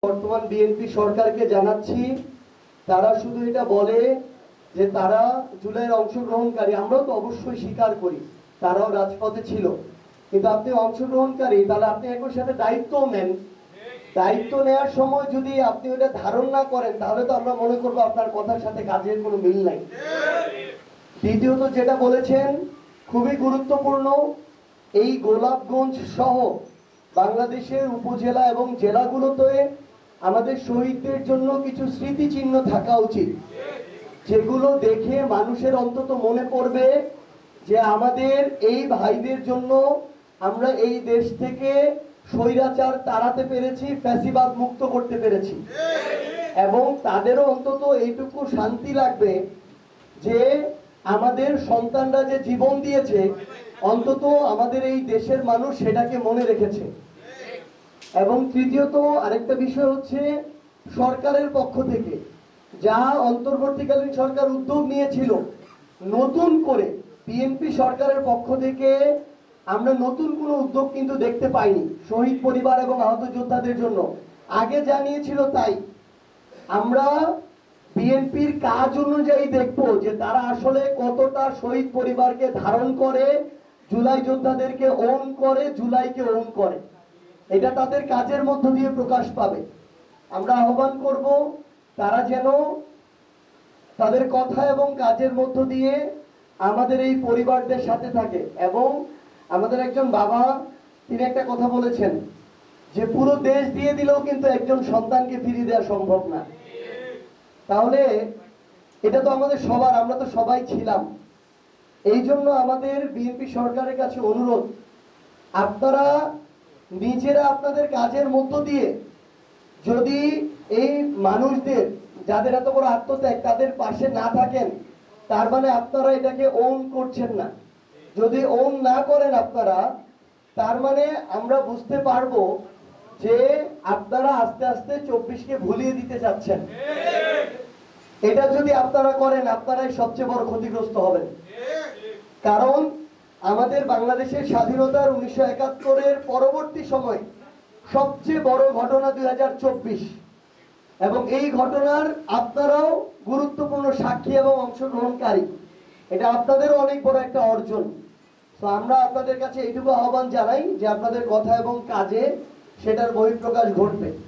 বর্তমান বিএনপি সরকারকে জানাচ্ছি, তারা শুধু এটা বলে যে তারা জুলাইয়ের অংশগ্রহণকারী। আমরাও তো অবশ্যই স্বীকার করি তারাও রাজপথে ছিল, কিন্তু আপনি অংশগ্রহণকারী, তাহলে আপনি একই সাথে দায়িত্ব নেন। দায়িত্ব নেওয়ার সময় যদি আপনি ওটা ধারণ না করেন, তাহলে তো আমরা মনে করবো আপনার কথার সাথে কাজের কোনো মিল নাই। দ্বিতীয়ত যেটা বলেছেন খুবই গুরুত্বপূর্ণ, এই গোলাপগঞ্জ সহ বাংলাদেশের উপজেলা এবং জেলাগুলোতে আমাদের শহীদদের জন্য কিছু স্মৃতিচিহ্ন থাকা উচিত, যেগুলো দেখে মানুষের অন্তত মনে পড়বে যে আমাদের এই ভাইদের জন্য আমরা এই দেশ থেকে স্বৈরাচার তাড়াতে পেরেছি, ফ্যাসিবাদ মুক্ত করতে পেরেছি। এবং তাদেরও অন্তত এইটুকু শান্তি লাগবে যে আমাদের সন্তানরা যে জীবন দিয়েছে, অন্তত আমাদের এই দেশের মানুষ সেটাকে মনে রেখেছে। এবং তৃতীয়ত আরেকটা বিষয় হচ্ছে, সরকারের পক্ষ থেকে যা অন্তর্বর্তীকালীন সরকার উদ্যোগ নিয়েছিল, নতুন করে বিএনপি সরকারের পক্ষ থেকে আমরা নতুন কোনো উদ্যোগ কিন্তু দেখতে পাইনি শহীদ পরিবার এবং আহত যোদ্ধাদের জন্য। আগে জানিয়েছিল তাই। আমরা বিএনপির কাজ অনুযায়ী দেখবো যে তারা আসলে কতটা শহীদ পরিবারকে ধারণ করে, জুলাই যোদ্ধাদেরকে ওন করে, জুলাইকে ওন করে। এটা তাদের কাজের মধ্য দিয়ে প্রকাশ পাবে। আমরা আহ্বান করব তারা যেন তাদের কথা এবং কাজের মধ্য দিয়ে আমাদের এই পরিবারদের সাথে থাকে। এবং আমাদের একজন বাবা, তিনি একটা কথা বলেছেন যে পুরো দেশ দিয়ে দিলেও কিন্তু একজন সন্তানকে ফিরিয়ে দেওয়া সম্ভব না। তাহলে এটা তো আমাদের সবার, আমরা তো সবাই ছিলাম। এই জন্য আমাদের বিএনপি সরকারের কাছে অনুরোধ, আপনারা নিজেরা আপনাদের কাজের মধ্য দিয়ে যদি এই মানুষদের যাদের এত বড় আত্মত্যাগ, তাদের পাশে না থাকেন, তার মানে আপনারা এটাকে ওন করছেন না। যদি ওন না করেন আপনারা, তার মানে আমরা বুঝতে পারবো যে আপনারা আস্তে আস্তে 24কে ভুলিয়ে দিতে যাচ্ছেন। এটা যদি আপনারা করেন, আপনারাই সবচেয়ে বড় ক্ষতিগ্রস্ত হবেন। কারণ আমাদের বাংলাদেশের স্বাধীনতার 1971-এর পরবর্তী সময় সবচেয়ে বড় ঘটনা 2024, এবং এই ঘটনার আপনারাও গুরুত্বপূর্ণ সাক্ষী এবং অংশগ্রহণকারী। এটা আপনাদেরও অনেক বড় একটা অর্জন। তো আমরা আপনাদের কাছে এইটুকু আহ্বান জানাই যে আপনাদের কথা এবং কাজে সেটার বহিঃপ্রকাশ ঘটবে।